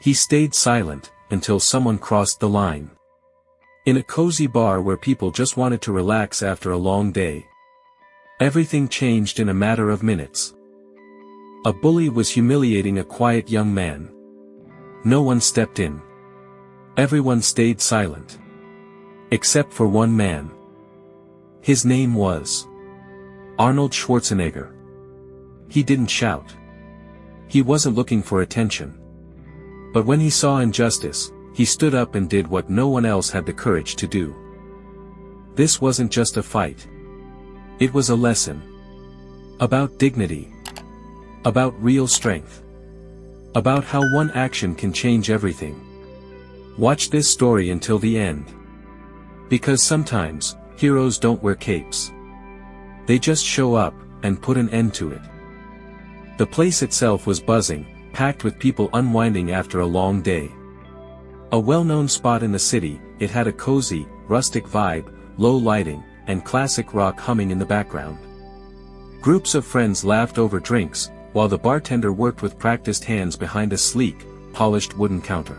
He stayed silent, until someone crossed the line. In a cozy bar where people just wanted to relax after a long day. Everything changed in a matter of minutes. A bully was humiliating a quiet young man. No one stepped in. Everyone stayed silent. Except for one man. His name was Arnold Schwarzenegger. He didn't shout. He wasn't looking for attention. But when he saw injustice, he stood up and did what no one else had the courage to do. This wasn't just a fight. It was a lesson. About dignity. About real strength. About how one action can change everything. Watch this story until the end. Because sometimes, heroes don't wear capes. They just show up, and put an end to it. The place itself was buzzing, packed with people unwinding after a long day. A well-known spot in the city, it had a cozy, rustic vibe, low lighting, and classic rock humming in the background. Groups of friends laughed over drinks, while the bartender worked with practiced hands behind a sleek, polished wooden counter.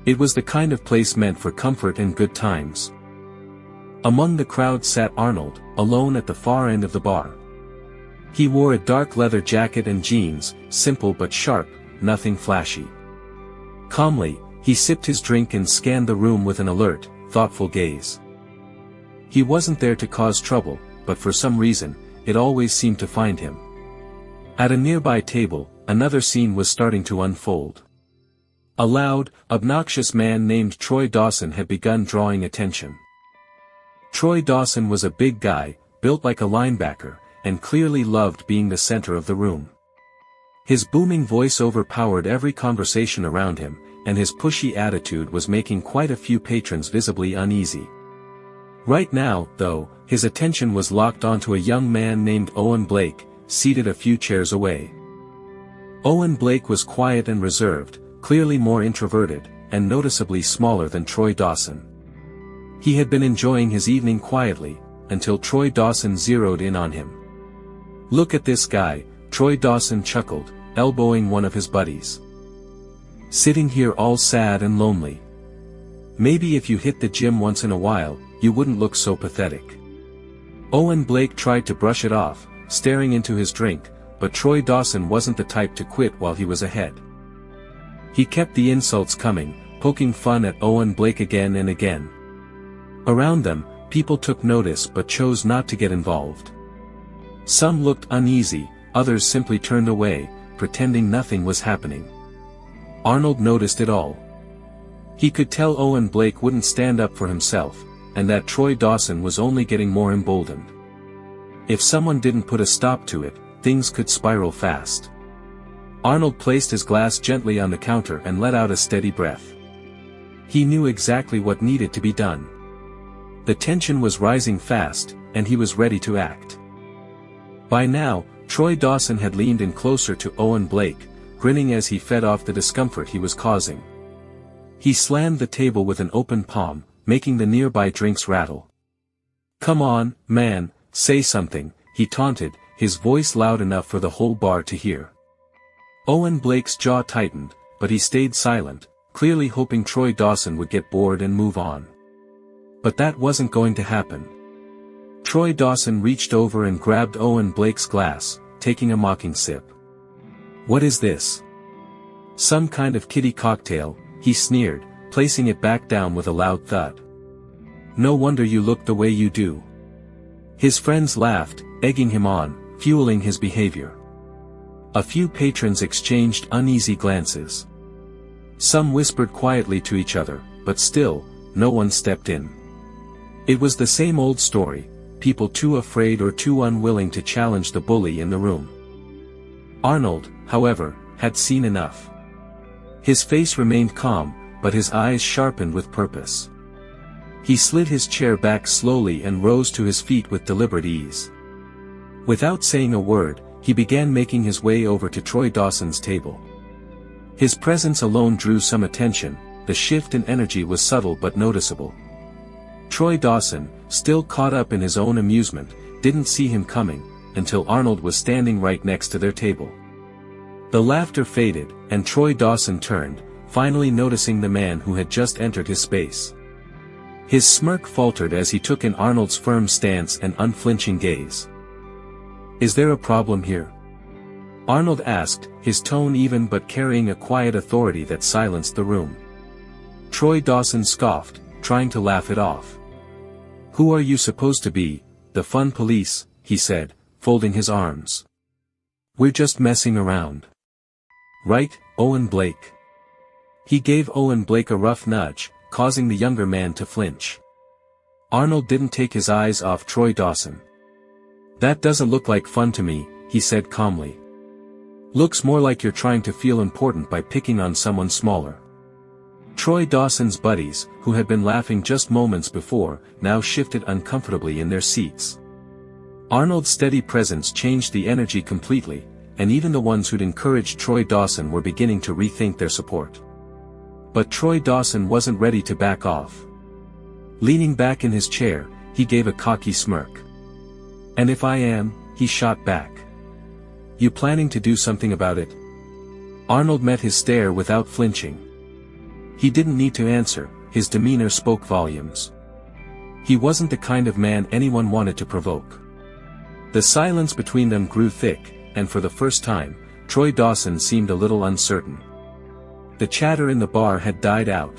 It was the kind of place meant for comfort and good times. Among the crowd sat Arnold, alone at the far end of the bar. He wore a dark leather jacket and jeans, simple but sharp, nothing flashy. Calmly, he sipped his drink and scanned the room with an alert, thoughtful gaze. He wasn't there to cause trouble, but for some reason, it always seemed to find him. At a nearby table, another scene was starting to unfold. A loud, obnoxious man named Troy Dawson had begun drawing attention. Troy Dawson was a big guy, built like a linebacker, and clearly loved being the center of the room. His booming voice overpowered every conversation around him, and his pushy attitude was making quite a few patrons visibly uneasy. Right now, though, his attention was locked onto a young man named Owen Blake, seated a few chairs away. Owen Blake was quiet and reserved, clearly more introverted, and noticeably smaller than Troy Dawson. He had been enjoying his evening quietly, until Troy Dawson zeroed in on him. "Look at this guy," Troy Dawson chuckled, elbowing one of his buddies. "Sitting here all sad and lonely. Maybe if you hit the gym once in a while, you wouldn't look so pathetic." Owen Blake tried to brush it off, staring into his drink, but Troy Dawson wasn't the type to quit while he was ahead. He kept the insults coming, poking fun at Owen Blake again and again. Around them, people took notice but chose not to get involved. Some looked uneasy, others simply turned away, pretending nothing was happening. Arnold noticed it all. He could tell Owen Blake wouldn't stand up for himself, and that Troy Dawson was only getting more emboldened. If someone didn't put a stop to it, things could spiral fast. Arnold placed his glass gently on the counter and let out a steady breath. He knew exactly what needed to be done. The tension was rising fast, and he was ready to act. By now, Troy Dawson had leaned in closer to Owen Blake, grinning as he fed off the discomfort he was causing. He slammed the table with an open palm, making the nearby drinks rattle. "Come on, man, say something," he taunted, his voice loud enough for the whole bar to hear. Owen Blake's jaw tightened, but he stayed silent, clearly hoping Troy Dawson would get bored and move on. But that wasn't going to happen. Troy Dawson reached over and grabbed Owen Blake's glass, taking a mocking sip. "What is this? Some kind of kiddie cocktail," he sneered, placing it back down with a loud thud. "No wonder you look the way you do." His friends laughed, egging him on, fueling his behavior. A few patrons exchanged uneasy glances. Some whispered quietly to each other, but still, no one stepped in. It was the same old story, people too afraid or too unwilling to challenge the bully in the room. Arnold, however, had seen enough. His face remained calm, but his eyes sharpened with purpose. He slid his chair back slowly and rose to his feet with deliberate ease. Without saying a word, he began making his way over to Troy Dawson's table. His presence alone drew some attention, the shift in energy was subtle but noticeable. Troy Dawson, still caught up in his own amusement, didn't see him coming, until Arnold was standing right next to their table. The laughter faded, and Troy Dawson turned, finally noticing the man who had just entered his space. His smirk faltered as he took in Arnold's firm stance and unflinching gaze. "Is there a problem here?" Arnold asked, his tone even but carrying a quiet authority that silenced the room. Troy Dawson scoffed, trying to laugh it off. "Who are you supposed to be, the fun police?" he said, folding his arms. "We're just messing around. Right, Owen Blake?" He gave Owen Blake a rough nudge, causing the younger man to flinch. Arnold didn't take his eyes off Troy Dawson. "That doesn't look like fun to me," he said calmly. "Looks more like you're trying to feel important by picking on someone smaller." Troy Dawson's buddies, who had been laughing just moments before, now shifted uncomfortably in their seats. Arnold's steady presence changed the energy completely, and even the ones who'd encouraged Troy Dawson were beginning to rethink their support. But Troy Dawson wasn't ready to back off. Leaning back in his chair, he gave a cocky smirk. "And if I am," he shot back. "You planning to do something about it?" Arnold met his stare without flinching. He didn't need to answer, his demeanor spoke volumes. He wasn't the kind of man anyone wanted to provoke. The silence between them grew thick, and for the first time, Troy Dawson seemed a little uncertain. The chatter in the bar had died out.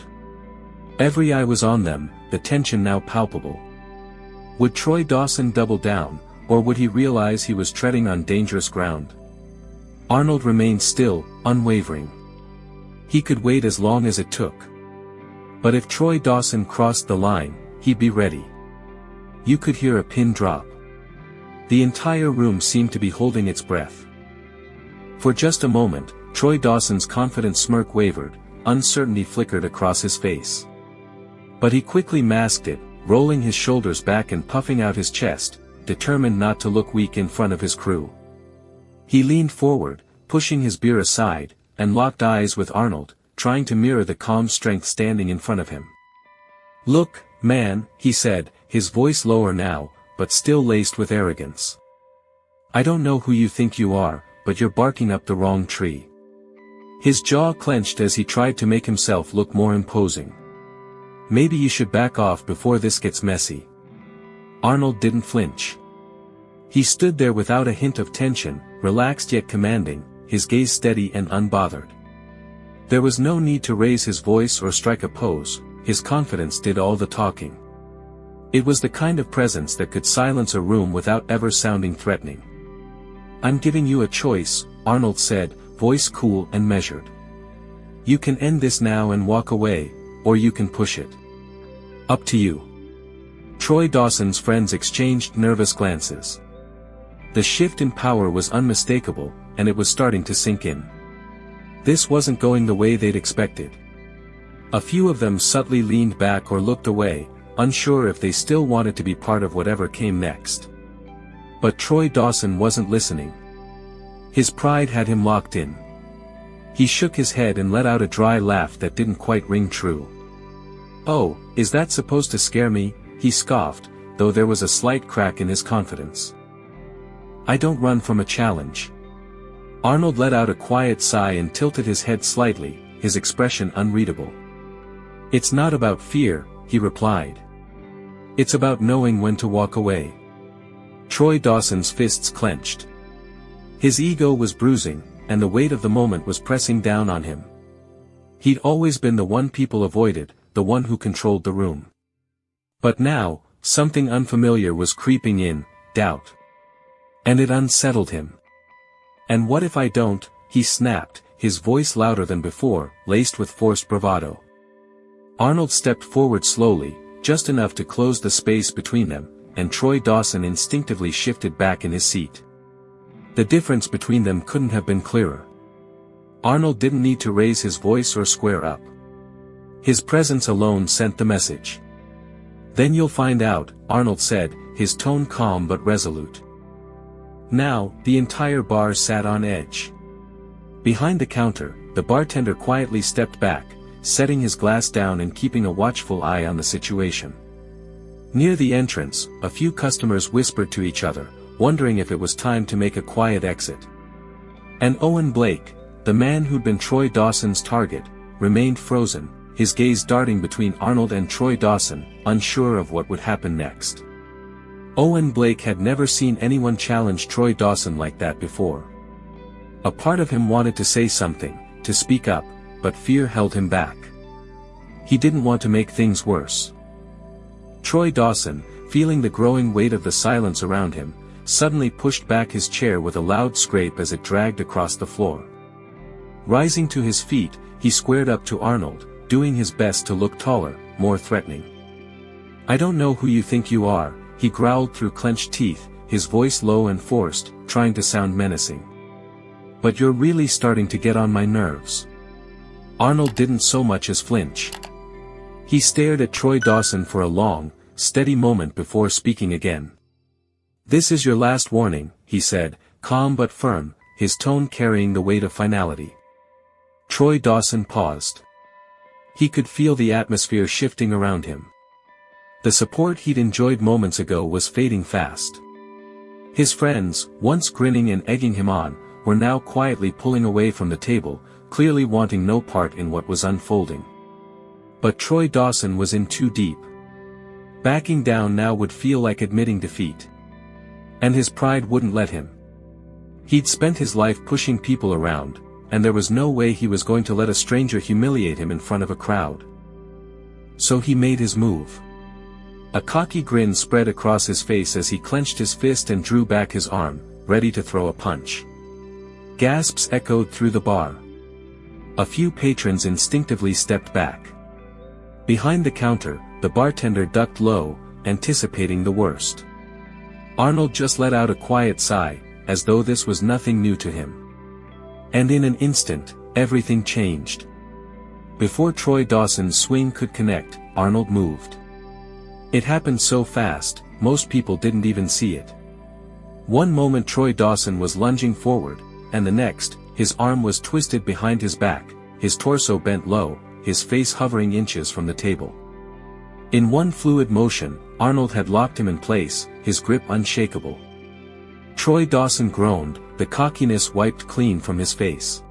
Every eye was on them, the tension now palpable. Would Troy Dawson double down, or would he realize he was treading on dangerous ground? Arnold remained still, unwavering. He could wait as long as it took. But if Troy Dawson crossed the line, he'd be ready. You could hear a pin drop. The entire room seemed to be holding its breath. For just a moment, Troy Dawson's confident smirk wavered, uncertainty flickered across his face. But he quickly masked it, rolling his shoulders back and puffing out his chest, determined not to look weak in front of his crew. He leaned forward, pushing his beer aside, and locked eyes with Arnold, trying to mirror the calm strength standing in front of him. "Look, man," he said, his voice lower now, but still laced with arrogance. "I don't know who you think you are, but you're barking up the wrong tree." His jaw clenched as he tried to make himself look more imposing. "Maybe you should back off before this gets messy." Arnold didn't flinch. He stood there without a hint of tension, relaxed yet commanding, his gaze steady and unbothered. There was no need to raise his voice or strike a pose, his confidence did all the talking. It was the kind of presence that could silence a room without ever sounding threatening. "I'm giving you a choice," Arnold said, voice cool and measured. "You can end this now and walk away, or you can push it. Up to you." Troy Dawson's friends exchanged nervous glances. The shift in power was unmistakable, and it was starting to sink in. This wasn't going the way they'd expected. A few of them subtly leaned back or looked away, unsure if they still wanted to be part of whatever came next. But Troy Dawson wasn't listening. His pride had him locked in. He shook his head and let out a dry laugh that didn't quite ring true. "Oh, is that supposed to scare me?" he scoffed, though there was a slight crack in his confidence. "I don't run from a challenge." Arnold let out a quiet sigh and tilted his head slightly, his expression unreadable. "It's not about fear," he replied. "It's about knowing when to walk away." Troy Dawson's fists clenched. His ego was bruising, and the weight of the moment was pressing down on him. He'd always been the one people avoided, the one who controlled the room. But now, something unfamiliar was creeping in, doubt. And it unsettled him. "And what if I don't?" he snapped, his voice louder than before, laced with forced bravado. Arnold stepped forward slowly, just enough to close the space between them, and Troy Dawson instinctively shifted back in his seat. The difference between them couldn't have been clearer. Arnold didn't need to raise his voice or square up. His presence alone sent the message. "Then you'll find out," Arnold said, his tone calm but resolute. Now, the entire bar sat on edge. Behind the counter, the bartender quietly stepped back, setting his glass down and keeping a watchful eye on the situation. Near the entrance, a few customers whispered to each other, wondering if it was time to make a quiet exit. And Owen Blake, the man who'd been Troy Dawson's target, remained frozen, his gaze darting between Arnold and Troy Dawson, unsure of what would happen next. Owen Blake had never seen anyone challenge Troy Dawson like that before. A part of him wanted to say something, to speak up, but fear held him back. He didn't want to make things worse. Troy Dawson, feeling the growing weight of the silence around him, suddenly pushed back his chair with a loud scrape as it dragged across the floor. Rising to his feet, he squared up to Arnold, doing his best to look taller, more threatening. "I don't know who you think you are," he growled through clenched teeth, his voice low and forced, trying to sound menacing. "But you're really starting to get on my nerves." Arnold didn't so much as flinch. He stared at Troy Dawson for a long, steady moment before speaking again. "This is your last warning," he said, calm but firm, his tone carrying the weight of finality. Troy Dawson paused. He could feel the atmosphere shifting around him. The support he'd enjoyed moments ago was fading fast. His friends, once grinning and egging him on, were now quietly pulling away from the table, clearly wanting no part in what was unfolding. But Troy Dawson was in too deep. Backing down now would feel like admitting defeat. And his pride wouldn't let him. He'd spent his life pushing people around, and there was no way he was going to let a stranger humiliate him in front of a crowd. So he made his move. A cocky grin spread across his face as he clenched his fist and drew back his arm, ready to throw a punch. Gasps echoed through the bar. A few patrons instinctively stepped back. Behind the counter, the bartender ducked low, anticipating the worst. Arnold just let out a quiet sigh, as though this was nothing new to him. And in an instant, everything changed. Before Troy Dawson's swing could connect, Arnold moved. It happened so fast, most people didn't even see it. One moment Troy Dawson was lunging forward, and the next, his arm was twisted behind his back, his torso bent low, his face hovering inches from the table. In one fluid motion, Arnold had locked him in place, his grip unshakable. Troy Dawson groaned, the cockiness wiped clean from his face.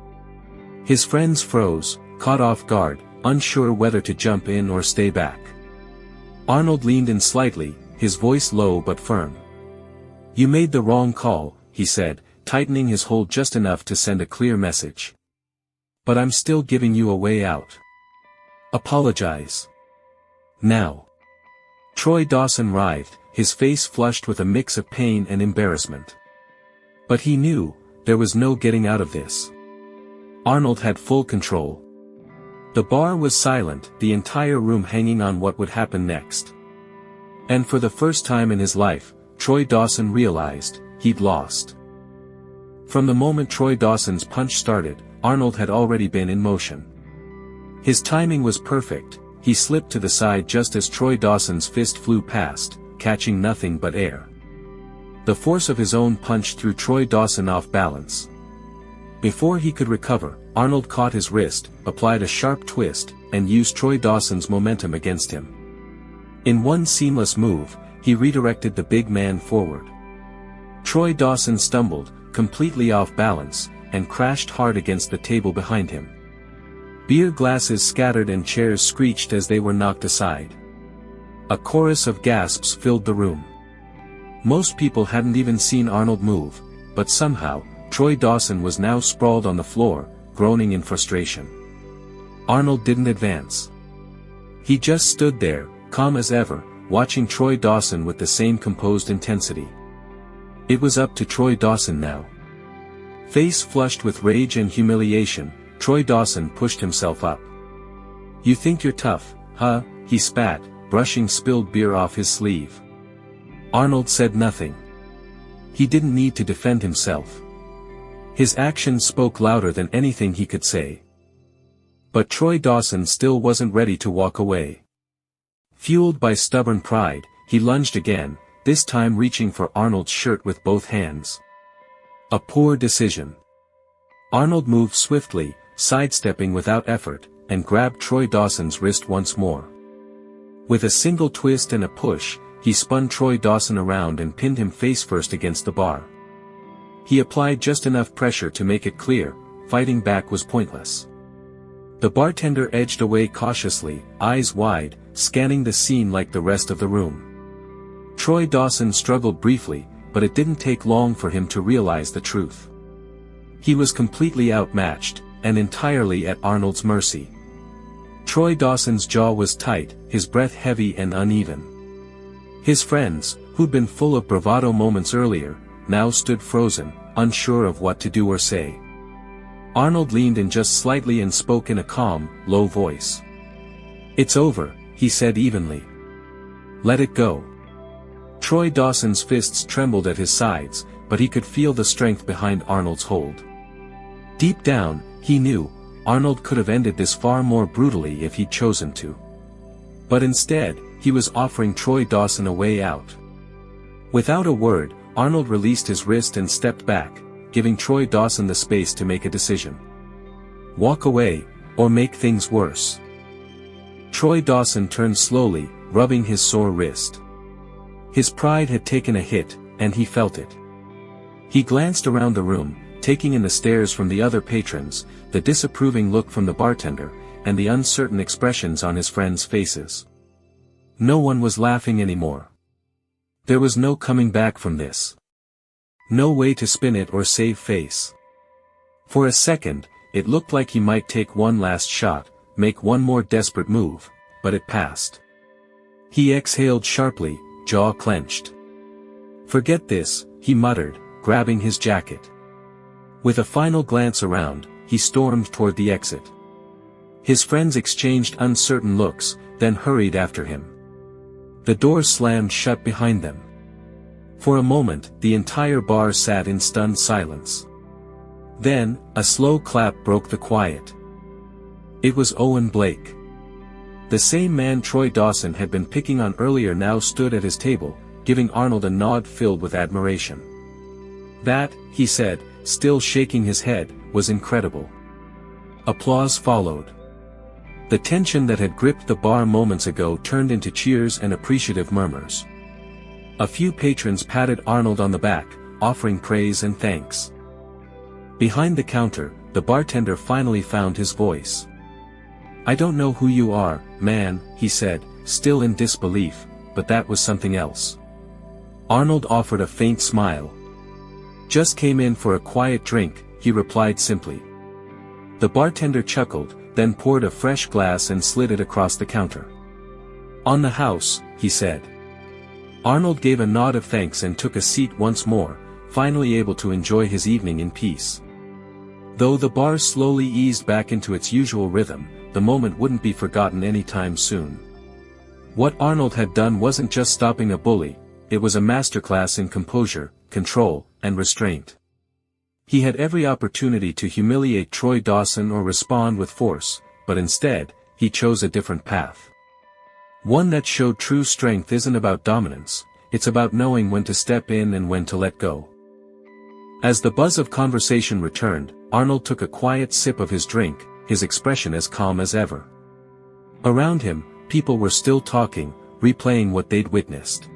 His friends froze, caught off guard, unsure whether to jump in or stay back. Arnold leaned in slightly, his voice low but firm. "You made the wrong call," he said, tightening his hold just enough to send a clear message. "But I'm still giving you a way out. Apologize. Now." Troy Dawson writhed, his face flushed with a mix of pain and embarrassment. But he knew, there was no getting out of this. Arnold had full control. The bar was silent, the entire room hanging on what would happen next. And for the first time in his life, Troy Dawson realized, he'd lost. From the moment Troy Dawson's punch started, Arnold had already been in motion. His timing was perfect, he slipped to the side just as Troy Dawson's fist flew past, catching nothing but air. The force of his own punch threw Troy Dawson off balance. Before he could recover, Arnold caught his wrist, applied a sharp twist, and used Troy Dawson's momentum against him. In one seamless move, he redirected the big man forward. Troy Dawson stumbled, completely off balance, and crashed hard against the table behind him. Beer glasses scattered and chairs screeched as they were knocked aside. A chorus of gasps filled the room. Most people hadn't even seen Arnold move, but somehow, Troy Dawson was now sprawled on the floor, groaning in frustration. Arnold didn't advance. He just stood there, calm as ever, watching Troy Dawson with the same composed intensity. It was up to Troy Dawson now. Face flushed with rage and humiliation, Troy Dawson pushed himself up. "You think you're tough, huh?" he spat, brushing spilled beer off his sleeve. Arnold said nothing. He didn't need to defend himself. His actions spoke louder than anything he could say. But Troy Dawson still wasn't ready to walk away. Fueled by stubborn pride, he lunged again, this time reaching for Arnold's shirt with both hands. A poor decision. Arnold moved swiftly, sidestepping without effort, and grabbed Troy Dawson's wrist once more. With a single twist and a push, he spun Troy Dawson around and pinned him face-first against the bar. He applied just enough pressure to make it clear, fighting back was pointless. The bartender edged away cautiously, eyes wide, scanning the scene like the rest of the room. Troy Dawson struggled briefly, but it didn't take long for him to realize the truth. He was completely outmatched, and entirely at Arnold's mercy. Troy Dawson's jaw was tight, his breath heavy and uneven. His friends, who'd been full of bravado moments earlier, now stood frozen, unsure of what to do or say. Arnold leaned in just slightly and spoke in a calm, low voice. "It's over," he said evenly. "Let it go." Troy Dawson's fists trembled at his sides, but he could feel the strength behind Arnold's hold. Deep down, he knew, Arnold could have ended this far more brutally if he'd chosen to. But instead, he was offering Troy Dawson a way out. Without a word, Arnold released his wrist and stepped back, giving Troy Dawson the space to make a decision. Walk away, or make things worse. Troy Dawson turned slowly, rubbing his sore wrist. His pride had taken a hit, and he felt it. He glanced around the room, taking in the stares from the other patrons, the disapproving look from the bartender, and the uncertain expressions on his friends' faces. No one was laughing anymore. There was no coming back from this. No way to spin it or save face. For a second, it looked like he might take one last shot, make one more desperate move, but it passed. He exhaled sharply, jaw clenched. "Forget this," he muttered, grabbing his jacket. With a final glance around, he stormed toward the exit. His friends exchanged uncertain looks, then hurried after him. The doors slammed shut behind them. For a moment, the entire bar sat in stunned silence. Then, a slow clap broke the quiet. It was Owen Blake. The same man Troy Dawson had been picking on earlier now stood at his table, giving Arnold a nod filled with admiration. "That," he said, still shaking his head, "was incredible." Applause followed. The tension that had gripped the bar moments ago turned into cheers and appreciative murmurs. A few patrons patted Arnold on the back, offering praise and thanks. Behind the counter, the bartender finally found his voice. "I don't know who you are, man," he said, still in disbelief, but that was something else. Arnold offered a faint smile. "Just came in for a quiet drink," he replied simply. The bartender chuckled, then poured a fresh glass and slid it across the counter. "On the house," he said. Arnold gave a nod of thanks and took a seat once more, finally able to enjoy his evening in peace. Though the bar slowly eased back into its usual rhythm, the moment wouldn't be forgotten anytime soon. What Arnold had done wasn't just stopping a bully, it was a masterclass in composure, control, and restraint. He had every opportunity to humiliate Troy Dawson or respond with force, but instead, he chose a different path. One that showed true strength isn't about dominance, it's about knowing when to step in and when to let go. As the buzz of conversation returned, Arnold took a quiet sip of his drink, his expression as calm as ever. Around him, people were still talking, replaying what they'd witnessed.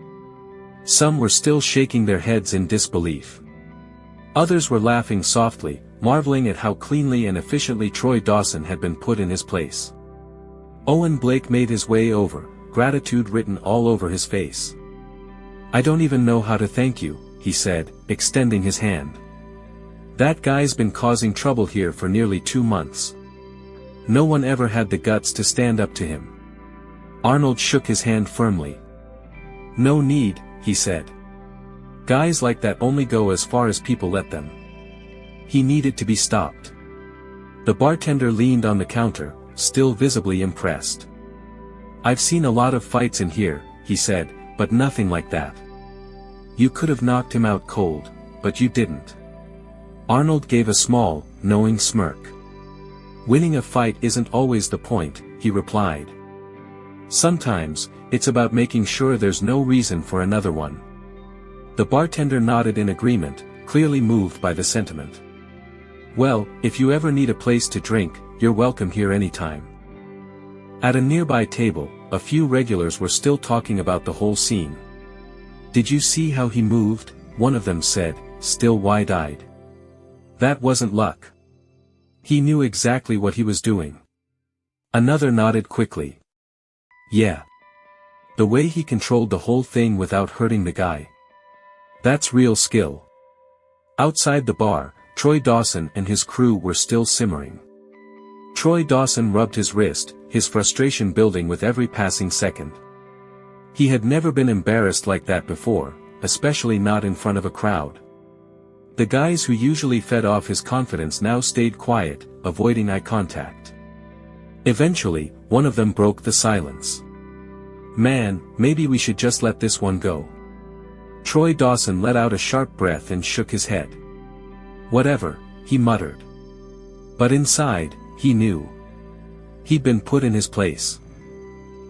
Some were still shaking their heads in disbelief. Others were laughing softly, marveling at how cleanly and efficiently Troy Dawson had been put in his place. Owen Blake made his way over, gratitude written all over his face. "I don't even know how to thank you," he said, extending his hand. "That guy's been causing trouble here for nearly 2 months. No one ever had the guts to stand up to him." Arnold shook his hand firmly. "No need," he said. "Guys like that only go as far as people let them." He needed to be stopped. The bartender leaned on the counter, still visibly impressed. "I've seen a lot of fights in here," he said, "but nothing like that. You could have knocked him out cold, but you didn't." Arnold gave a small, knowing smirk. "Winning a fight isn't always the point," he replied. "Sometimes, it's about making sure there's no reason for another one." The bartender nodded in agreement, clearly moved by the sentiment. "Well, if you ever need a place to drink, you're welcome here anytime." At a nearby table, a few regulars were still talking about the whole scene. "Did you see how he moved?" one of them said, still wide-eyed. "That wasn't luck. He knew exactly what he was doing." Another nodded quickly. Yeah. The way he controlled the whole thing without hurting the guy. That's real skill. Outside the bar, Troy Dawson and his crew were still simmering. Troy Dawson rubbed his wrist, his frustration building with every passing second. He had never been embarrassed like that before, especially not in front of a crowd. The guys who usually fed off his confidence now stayed quiet, avoiding eye contact. Eventually, one of them broke the silence. Man, maybe we should just let this one go. Troy Dawson let out a sharp breath and shook his head. Whatever, he muttered. But inside, he knew. He'd been put in his place.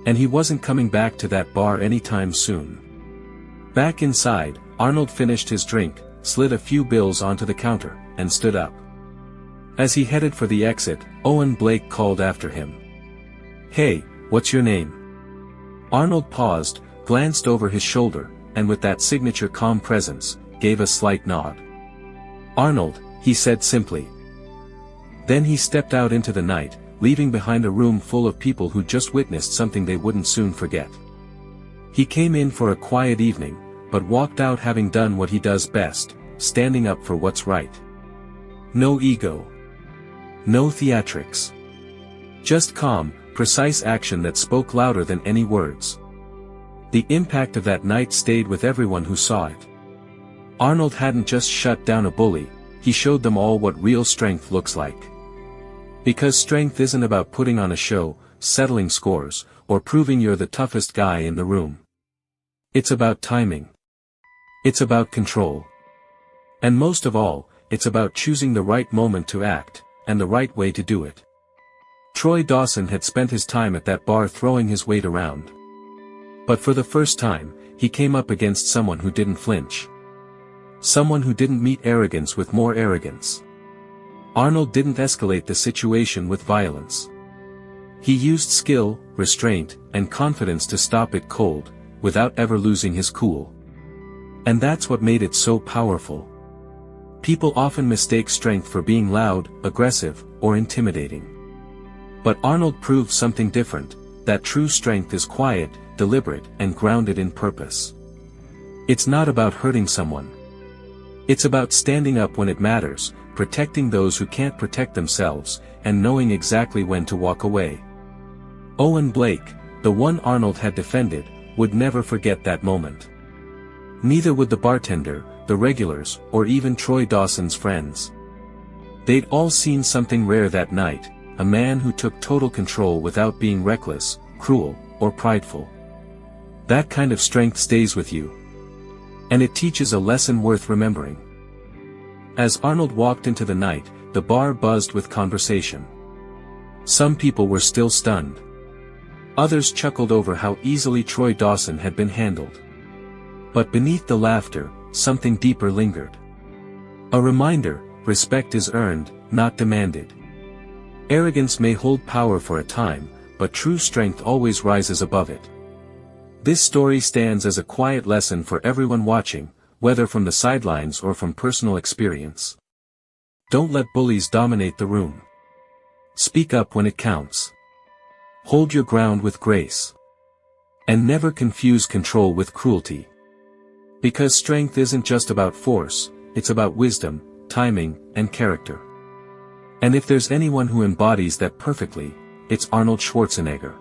And he wasn't coming back to that bar anytime soon. Back inside, Arnold finished his drink, slid a few bills onto the counter, and stood up. As he headed for the exit, Owen Blake called after him. Hey, what's your name? Arnold paused, glanced over his shoulder, and with that signature calm presence, gave a slight nod. Arnold, he said simply. Then he stepped out into the night, leaving behind a room full of people who just witnessed something they wouldn't soon forget. He came in for a quiet evening, but walked out having done what he does best, standing up for what's right. No ego. No theatrics. Just calm, precise action that spoke louder than any words. The impact of that night stayed with everyone who saw it. Arnold hadn't just shut down a bully, he showed them all what real strength looks like. Because strength isn't about putting on a show, settling scores, or proving you're the toughest guy in the room. It's about timing. It's about control. And most of all, it's about choosing the right moment to act, and the right way to do it. Troy Dawson had spent his time at that bar throwing his weight around. But for the first time, he came up against someone who didn't flinch. Someone who didn't meet arrogance with more arrogance. Arnold didn't escalate the situation with violence. He used skill, restraint, and confidence to stop it cold, without ever losing his cool. And that's what made it so powerful. People often mistake strength for being loud, aggressive, or intimidating. But Arnold proved something different, that true strength is quiet, deliberate, and grounded in purpose. It's not about hurting someone. It's about standing up when it matters, protecting those who can't protect themselves, and knowing exactly when to walk away. Owen Blake, the one Arnold had defended, would never forget that moment. Neither would the bartender, the regulars, or even Troy Dawson's friends. They'd all seen something rare that night, a man who took total control without being reckless, cruel, or prideful. That kind of strength stays with you. And it teaches a lesson worth remembering. As Arnold walked into the night, the bar buzzed with conversation. Some people were still stunned. Others chuckled over how easily Troy Dawson had been handled. But beneath the laughter, something deeper lingered. A reminder, respect is earned, not demanded. Arrogance may hold power for a time, but true strength always rises above it. This story stands as a quiet lesson for everyone watching, whether from the sidelines or from personal experience. Don't let bullies dominate the room. Speak up when it counts. Hold your ground with grace. And never confuse control with cruelty. Because strength isn't just about force, it's about wisdom, timing, and character. And if there's anyone who embodies that perfectly, it's Arnold Schwarzenegger.